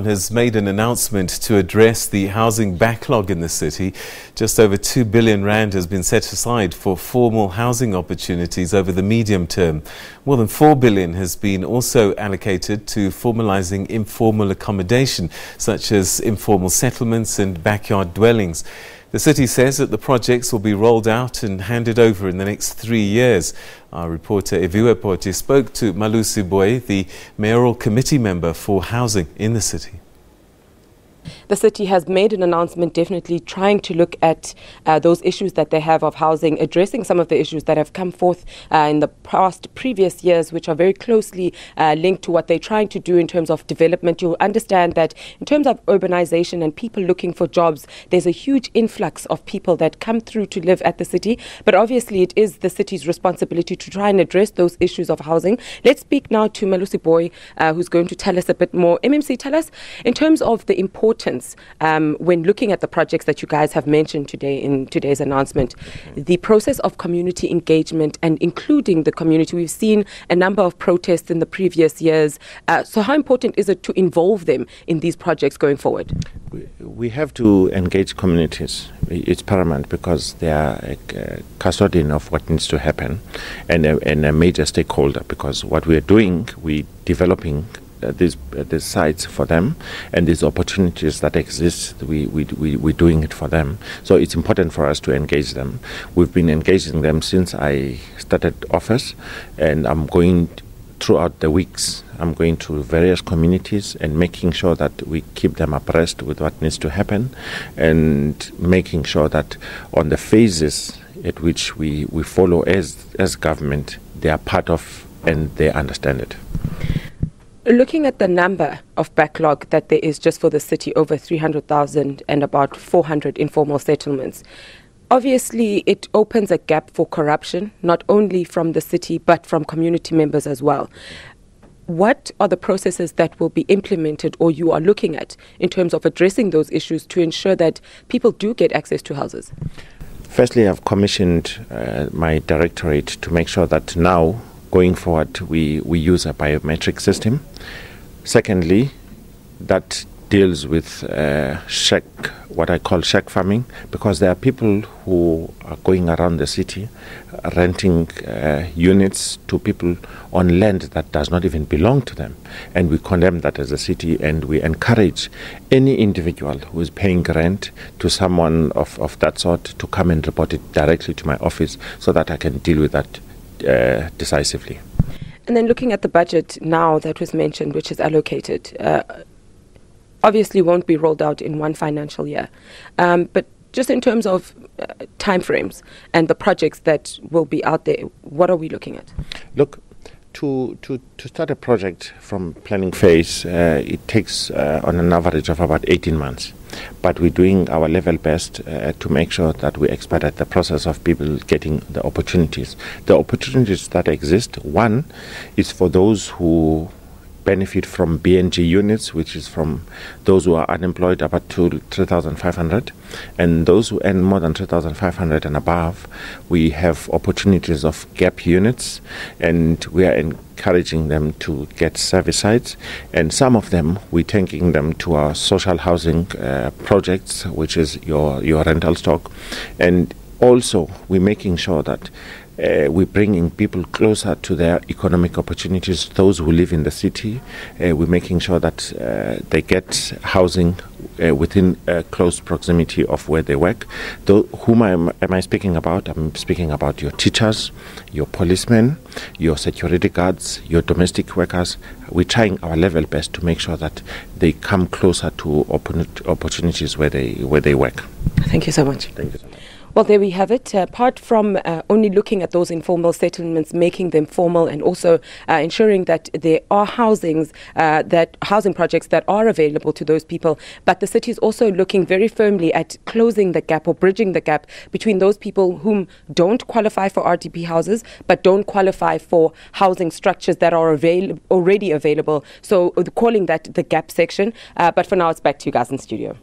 Has made an announcement to address the housing backlog in the city. Just over 2 billion rand has been set aside for formal housing opportunities over the medium term. More than 4 billion has been also allocated to formalising informal accommodation, such as informal settlements and backyard dwellings. The city says that the projects will be rolled out and handed over in the next 3 years. Our reporter Iviwe Poti spoke to Malusi Booi, the Mayoral Committee member for housing in the city. The city has made an announcement definitely trying to look at those issues that they have of housing, addressing some of the issues that have come forth in the previous years, which are very closely linked to what they're trying to do in terms of development. You'll understand that in terms of urbanization and people looking for jobs, there's a huge influx of people that come through to live at the city. But obviously it is the city's responsibility to try and address those issues of housing. Let's speak now to Malusi Booi, who's going to tell us a bit more. MMC, tell us, in terms of the importance when looking at the projects that you guys have mentioned today in today's announcement, the process of community engagement and including the community. We've seen a number of protests in the previous years. So how important is it to involve them in these projects going forward? We have to engage communities. It's paramount because they are a custodian of what needs to happen and a major stakeholder, because what we are doing, we're developing these sites for them, and these opportunities that exist, we're doing it for them. So it's important for us to engage them. We've been engaging them since I started office, and I'm going throughout the weeks. I'm going to various communities and making sure that we keep them abreast with what needs to happen, and making sure that on the phases at which we follow as government, they are part of and they understand it. Looking at the number of backlog that there is just for the city, over 300,000 and about 400 informal settlements, obviously it opens a gap for corruption, not only from the city but from community members as well. What are the processes that will be implemented or you are looking at in terms of addressing those issues to ensure that people do get access to houses? Firstly, I've commissioned my directorate to make sure that now, going forward, we use a biometric system. Secondly, that deals with what I call shack farming, because there are people who are going around the city renting units to people on land that does not even belong to them. And we condemn that as a city, and we encourage any individual who is paying rent to someone of that sort to come and report it directly to my office so that I can deal with that decisively. And then looking at the budget now that was mentioned, which is allocated, obviously won't be rolled out in one financial year. But just in terms of timeframes and the projects that will be out there, what are we looking at? Look, to start a project from planning phase, it takes on an average of about 18 months. But we're doing our level best to make sure that we expedite the process of people getting the opportunities. The opportunities that exist, one is for those who benefit from BNG units, which is from those who are unemployed up to 3,500, and those who earn more than 3,500 and above. We have opportunities of gap units, and we are encouraging them to get service sites, and some of them we're taking them to our social housing projects, which is your rental stock, and also we're making sure that we're bringing people closer to their economic opportunities. Those who live in the city, we're making sure that they get housing within close proximity of where they work. Whom am I speaking about? I'm speaking about your teachers, your policemen, your security guards, your domestic workers. We're trying our level best to make sure that they come closer to opportunities where they work. Thank you so much. Thank you so much. Well, there we have it. Apart from only looking at those informal settlements, making them formal, and also ensuring that there are housing projects that are available to those people. But the city is also looking very firmly at closing the gap or bridging the gap between those people whom don't qualify for RDP houses, but don't qualify for housing structures that are already available. So calling that the gap section. But for now, it's back to you guys in studio.